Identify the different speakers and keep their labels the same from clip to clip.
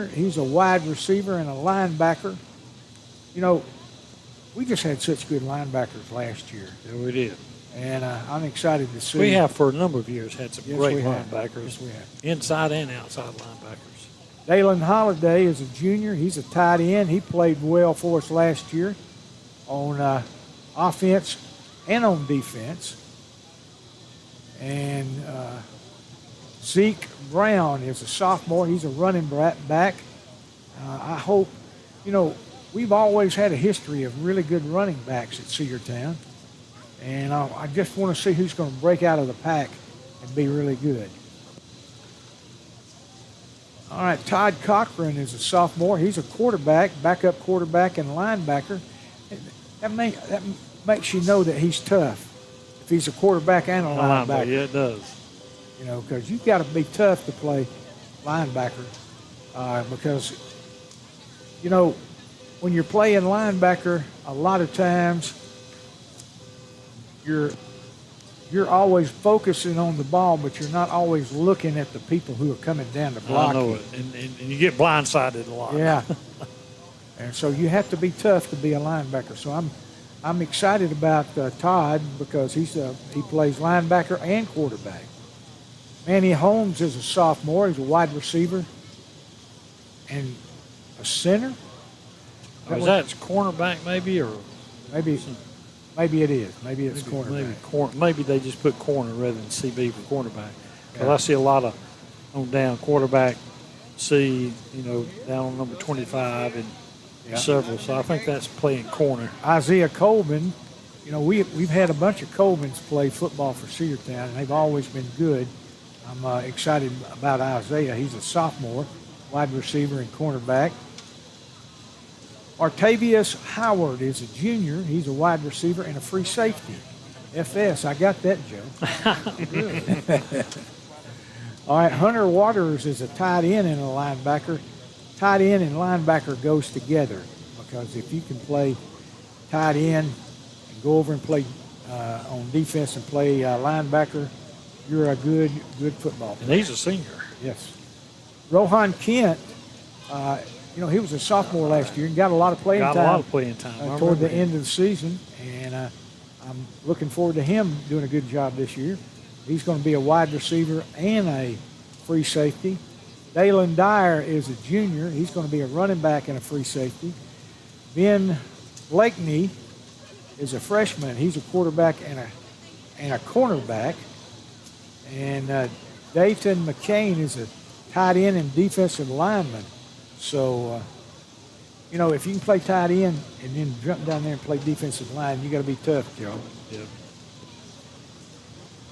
Speaker 1: He's a wide receiver and a linebacker. You know, we just had such good linebackers last year.
Speaker 2: Yeah, we did.
Speaker 1: And I'm excited to see.
Speaker 2: We have for a number of years had some great linebackers.
Speaker 1: Yes, we have.
Speaker 2: Inside and outside linebackers.
Speaker 1: Dalen Holiday is a junior. He's a tight end. He played well for us last year on offense and on defense. And Zeke Brown is a sophomore. He's a running back. I hope, we've always had a history of really good running backs at Cedartown. And I just want to see who's going to break out of the pack and be really good. All right, Todd Cochran is a sophomore. He's a quarterback, backup quarterback and linebacker. That makes you know that he's tough if he's a quarterback and a linebacker.
Speaker 2: Yeah, it does.
Speaker 1: Because you've got to be tough to play linebacker because, when you're playing linebacker, a lot of times you're always focusing on the ball, but you're not always looking at the people who are coming down to block you.
Speaker 2: I know it, and you get blindsided a lot.
Speaker 1: Yeah, and so you have to be tough to be a linebacker. So I'm excited about Todd because he plays linebacker and quarterback. Manny Holmes is a sophomore. He's a wide receiver and a center.
Speaker 2: Is that cornerback maybe, or
Speaker 1: maybe it is. Maybe it's cornerback.
Speaker 2: Maybe they just put corner rather than CB for cornerback. Because I see a lot of on down quarterback C, down on number 25 and several. So I think that's playing corner.
Speaker 1: Isaiah Colvin, we've had a bunch of Colvins play football for Cedartown, and they've always been good. I'm excited about Isaiah. He's a sophomore, wide receiver and cornerback. Artavius Howard is a junior. He's a wide receiver and a free safety. FS, I got that, Joe. All right, Hunter Waters is a tight end and a linebacker. Tight end and linebacker goes together because if you can play tight end and go over and play on defense and play linebacker, you're a good football player.
Speaker 2: And he's a senior.
Speaker 1: Yes. Rohan Kent, he was a sophomore last year and got a lot of playing time. Toward the end of the season, and I'm looking forward to him doing a good job this year. He's going to be a wide receiver and a free safety. Dalen Dyer is a junior. He's going to be a running back and a free safety. Ben Blakeney is a freshman. He's a quarterback and a cornerback. And Dayton McCain is a tight end and defensive lineman. So, if you can play tight end and then jump down there and play defensive line, you got to be tough, Joe.
Speaker 2: Yep.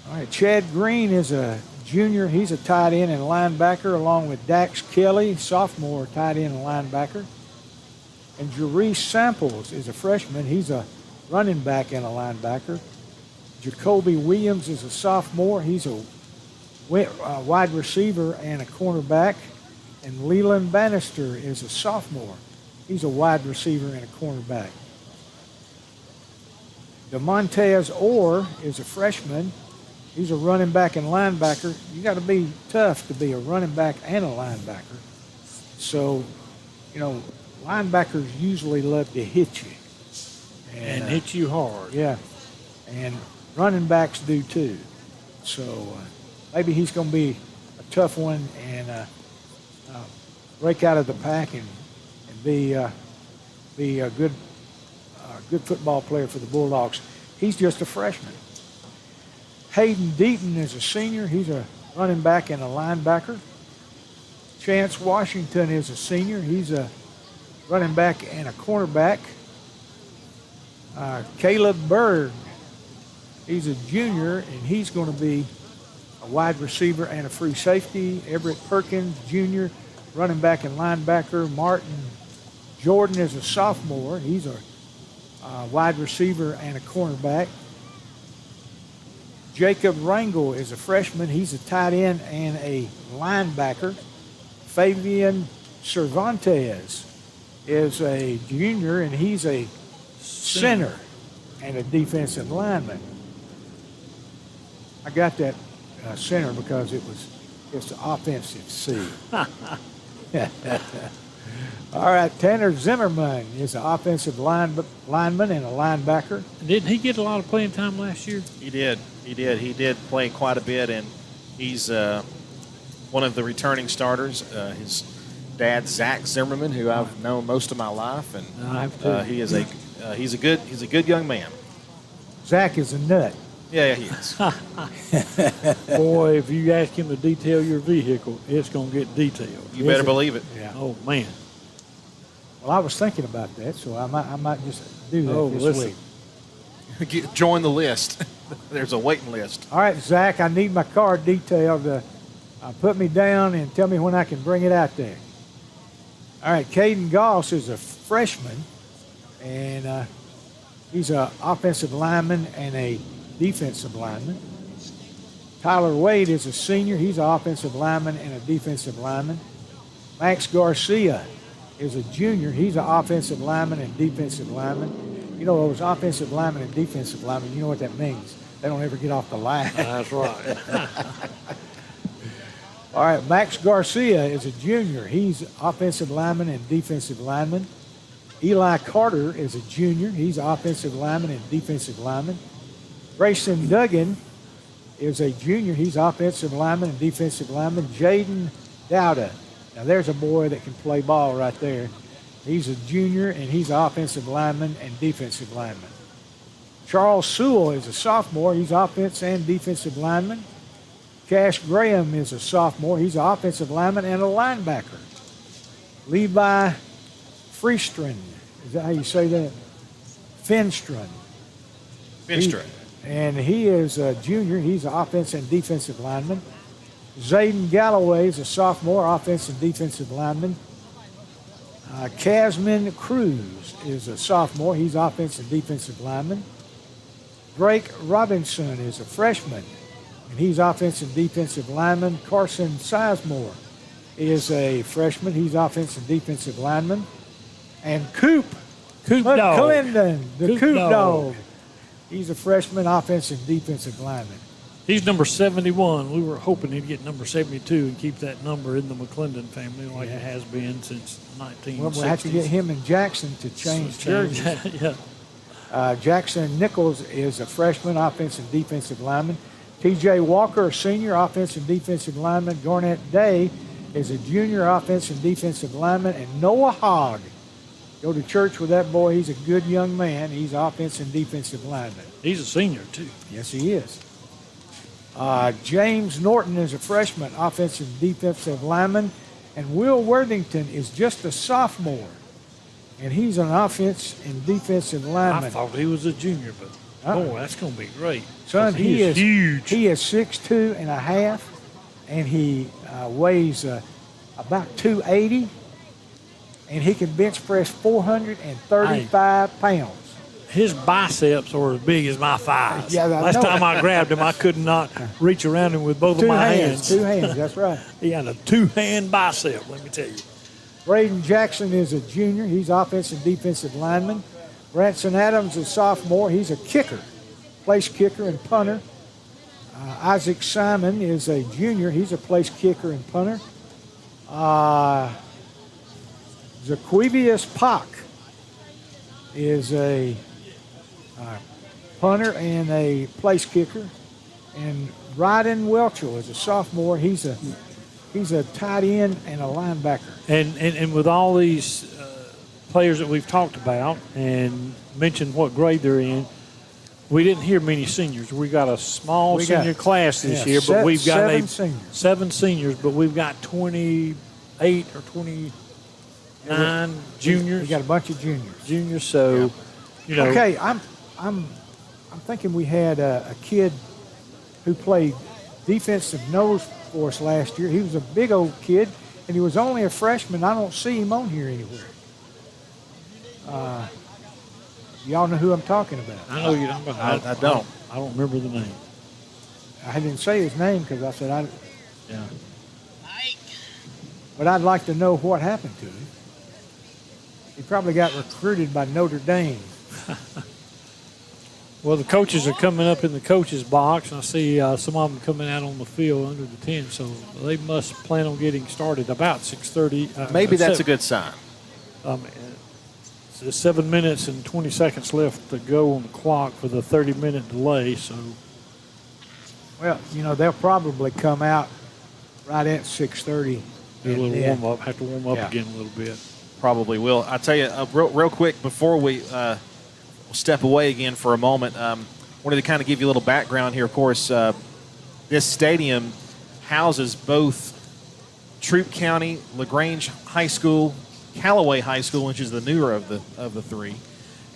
Speaker 1: All right, Chad Green is a junior. He's a tight end and linebacker, along with Dax Kelly, sophomore tight end and linebacker. And Jerice Samples is a freshman. He's a running back and a linebacker. Jacoby Williams is a sophomore. He's a wide receiver and a cornerback. And Leland Bannister is a sophomore. He's a wide receiver and a cornerback. DeMontez Orr is a freshman. He's a running back and linebacker. You got to be tough to be a running back and a linebacker. So, linebackers usually love to hit you.
Speaker 2: And hit you hard.
Speaker 1: Yeah. And running backs do too. So maybe he's going to be a tough one and break out of the pack and be a good football player for the Bulldogs. He's just a freshman. Hayden Deaton is a senior. He's a running back and a linebacker. Chance Washington is a senior. He's a running back and a cornerback. Caleb Berg, he's a junior, and he's going to be a wide receiver and a free safety. Everett Perkins, junior, running back and linebacker. Martin Jordan is a sophomore. He's a wide receiver and a cornerback. Jacob Rangel is a freshman. He's a tight end and a linebacker. Fabian Cervantes is a junior, and he's a center and a defensive lineman. I got that center because it's the offensive C. All right, Tanner Zimmerman is an offensive lineman and a linebacker.
Speaker 2: Didn't he get a lot of playing time last year?
Speaker 3: He did. He did play quite a bit, and he's one of the returning starters. His dad, Zach Zimmerman, who I've known most of my life, and
Speaker 2: I have too.
Speaker 3: he's a good young man.
Speaker 1: Zach is a nut.
Speaker 3: Yeah, he is.
Speaker 2: Boy, if you ask him to detail your vehicle, it's going to get detailed.
Speaker 3: You better believe it.
Speaker 1: Yeah.
Speaker 2: Oh, man.
Speaker 1: Well, I was thinking about that, so I might just do that this week.
Speaker 3: Join the list. There's a waiting list.
Speaker 1: All right, Zach, I need my car detailed. Put me down and tell me when I can bring it out there. All right, Caden Goss is a freshman, and he's an offensive lineman and a defensive lineman. Tyler Wade is a senior. He's an offensive lineman and a defensive lineman. Max Garcia is a junior. He's an offensive lineman and defensive lineman. You know, those offensive linemen and defensive linemen, you know what that means. They don't ever get off the line.
Speaker 2: That's right.
Speaker 1: All right, Max Garcia is a junior. He's offensive lineman and defensive lineman. Eli Carter is a junior. He's offensive lineman and defensive lineman. Grayson Duggan is a junior. He's offensive lineman and defensive lineman. Jaden Dowda. Now, there's a boy that can play ball right there. He's a junior, and he's an offensive lineman and defensive lineman. Charles Sewell is a sophomore. He's offensive and defensive lineman. Cash Graham is a sophomore. He's an offensive lineman and a linebacker. Levi Freestron. Is that how you say that? Finstron. And he is a junior. He's an offensive and defensive lineman. Zayden Galloway is a sophomore, offensive and defensive lineman. Casman Cruz is a sophomore. He's offensive and defensive lineman. Drake Robinson is a freshman, and he's offensive and defensive lineman. Carson Sizemore is a freshman. He's offensive and defensive lineman. And Coop McClendon, the Coop Dog. He's a freshman, offensive and defensive lineman.
Speaker 2: He's number 71. We were hoping he'd get number 72 and keep that number in the McClendon family like it has been since 1960s.
Speaker 1: Well, we'll have to get him and Jackson to change jerseys.
Speaker 2: Yeah.
Speaker 1: Jackson Nichols is a freshman, offensive and defensive lineman. T.J. Walker, a senior, offensive and defensive lineman. Garnett Day is a junior, offensive and defensive lineman. And Noah Hogg. Go to church with that boy. He's a good young man. He's offensive and defensive lineman.
Speaker 2: He's a senior, too.
Speaker 1: Yes, he is. James Norton is a freshman, offensive and defensive lineman. And Will Worthington is just a sophomore. And he's an offense and defensive lineman.
Speaker 2: I thought he was a junior, but boy, that's going to be great.
Speaker 1: Son,
Speaker 2: he is huge.
Speaker 1: He is 6'2" and a half, and he weighs about 280, and he can bench press 435 pounds.
Speaker 2: His biceps are as big as my thighs.
Speaker 1: Yeah,
Speaker 2: Last time I grabbed him, I could not reach around him with both of my hands.
Speaker 1: Two hands, that's right.
Speaker 2: He had a two-hand bicep, let me tell you.
Speaker 1: Braden Jackson is a junior. He's offensive and defensive lineman. Branson Adams is a sophomore. He's a kicker, place kicker and punter. Isaac Simon is a junior. He's a place kicker and punter. Zaquivius Pock is a punter and a place kicker. And Ryden Welchel is a sophomore. He's a tight end and a linebacker.
Speaker 2: And with all these players that we've talked about and mentioned what grade they're in, we didn't hear many seniors. We got a small senior class this year, but we've got seven seniors, but we've got 28 or 29 juniors.
Speaker 1: We got a bunch of juniors.
Speaker 2: So, you know.
Speaker 1: Okay, I'm thinking we had a kid who played defensive nose for us last year. He was a big old kid, and he was only a freshman. I don't see him on here anywhere. Y'all know who I'm talking about.
Speaker 2: I know you don't.
Speaker 3: I don't.
Speaker 2: I don't remember the name.
Speaker 1: I didn't say his name because I said
Speaker 2: Yeah.
Speaker 1: But I'd like to know what happened to him. He probably got recruited by Notre Dame.
Speaker 2: Well, the coaches are coming up in the coaches box, and I see some of them coming out on the field under the tent. So they must plan on getting started about 6:30.
Speaker 3: Maybe that's a good sign.
Speaker 2: So 7 minutes and 20 seconds left to go on the clock for the 30-minute delay. So,
Speaker 1: well, they'll probably come out right at 6:30.
Speaker 2: do a little warm up. Have to warm up again a little bit.
Speaker 3: Probably will. I'll tell you real quick before we step away again for a moment. Wanted to kind of give you a little background here. Of course, this stadium houses both Troup County, LaGrange High School, Callaway High School, which is the newer of the three,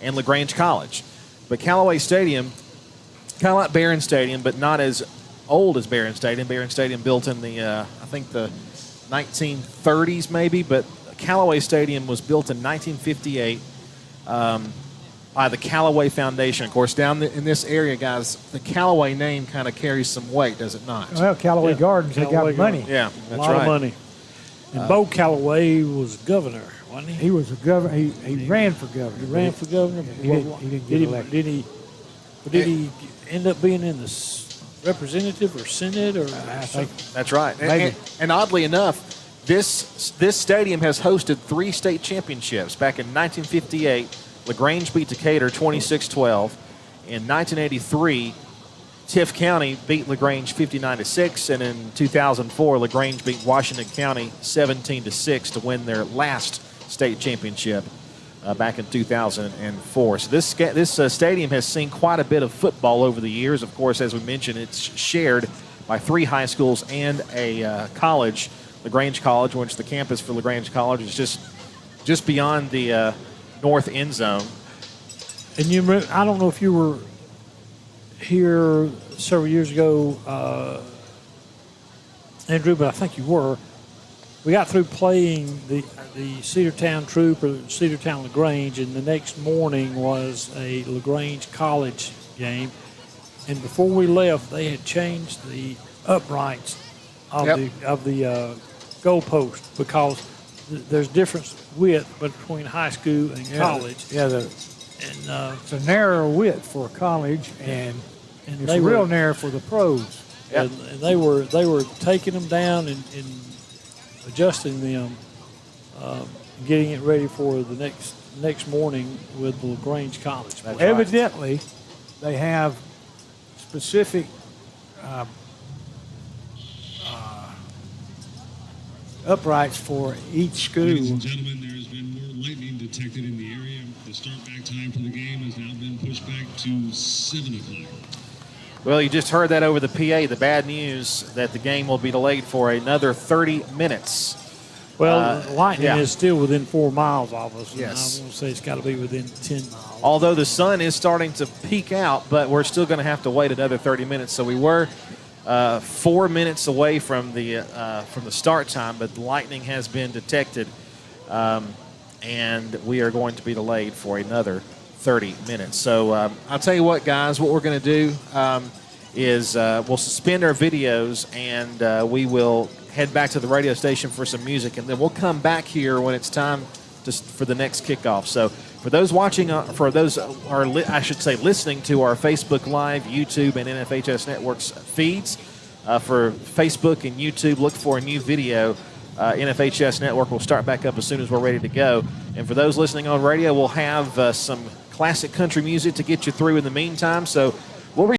Speaker 3: and LaGrange College. But Callaway Stadium, kind of like Barron Stadium, but not as old as Barron Stadium. Barron Stadium built in the I think the 1930s maybe, but Callaway Stadium was built in 1958 by the Callaway Foundation. Of course, down in this area, guys, the Callaway name kind of carries some weight, does it not?
Speaker 1: Well, Callaway Gardens, they got money.
Speaker 3: Yeah,
Speaker 2: A
Speaker 3: that's
Speaker 2: lot
Speaker 3: right.
Speaker 2: of money. And Bo Callaway was governor, wasn't he?
Speaker 1: He was a governor. He ran for governor.
Speaker 2: He ran for governor.
Speaker 1: He didn't get elected.
Speaker 2: Did he end up being in the representative or senate or
Speaker 1: I
Speaker 2: something?
Speaker 1: think
Speaker 3: That's right.
Speaker 1: Maybe.
Speaker 3: And oddly enough, this stadium has hosted 3 state championships. Back in 1958, LaGrange beat Decatur 26-12. In 1983, Tift County beat LaGrange 59-6, and in 2004, LaGrange beat Washington County 17-6 to win their last state championship back in 2004. So this stadium has seen quite a bit of football over the years. Of course, as we mentioned, it's shared by 3 high schools and a college, LaGrange College, which the campus for LaGrange College is just beyond the north end zone.
Speaker 2: And I don't know if you were here several years ago, Andrew, but I think you were. We got through playing the Cedartown Troup or Cedartown LaGrange, and the next morning was a LaGrange College game. And before we left, they had changed the uprights of the goalpost because there's difference width between high school and college.
Speaker 1: It's a narrower width for college, and it's
Speaker 2: they
Speaker 1: real
Speaker 2: were
Speaker 1: narrow for the pros.
Speaker 2: And they were taking them down and adjusting them, getting it ready for the next morning with the LaGrange College.
Speaker 3: That's
Speaker 1: Evidently, they have specific uprights for each school.
Speaker 4: Ladies and gentlemen, there has been more lightning detected in the area. The start back time for the game has now been pushed back to 7 o'clock.
Speaker 3: Well, you just heard that over the PA. The bad news that the game will be delayed for another 30 minutes.
Speaker 2: Well, lightning
Speaker 3: yeah.
Speaker 2: is still within 4 miles of us. And
Speaker 3: Yes.
Speaker 2: I want to say it's got to be within 10 miles.
Speaker 3: Although the sun is starting to peak out, but we're still going to have to wait another 30 minutes. So we were 4 minutes away from the start time, but the lightning has been detected, and we are going to be delayed for another 30 minutes. So I'll tell you what, guys, what we're going to do is we'll suspend our videos, and we will head back to the radio station for some music, and then we'll come back here when it's time for the next kickoff. So for those watching, for those I should say listening to our Facebook Live, YouTube, and NFHS Network's feeds, for Facebook and YouTube, look for a new video. NFHS Network will start back up as soon as we're ready to go. And for those listening on radio, we'll have some classic country music to get you through in the meantime. So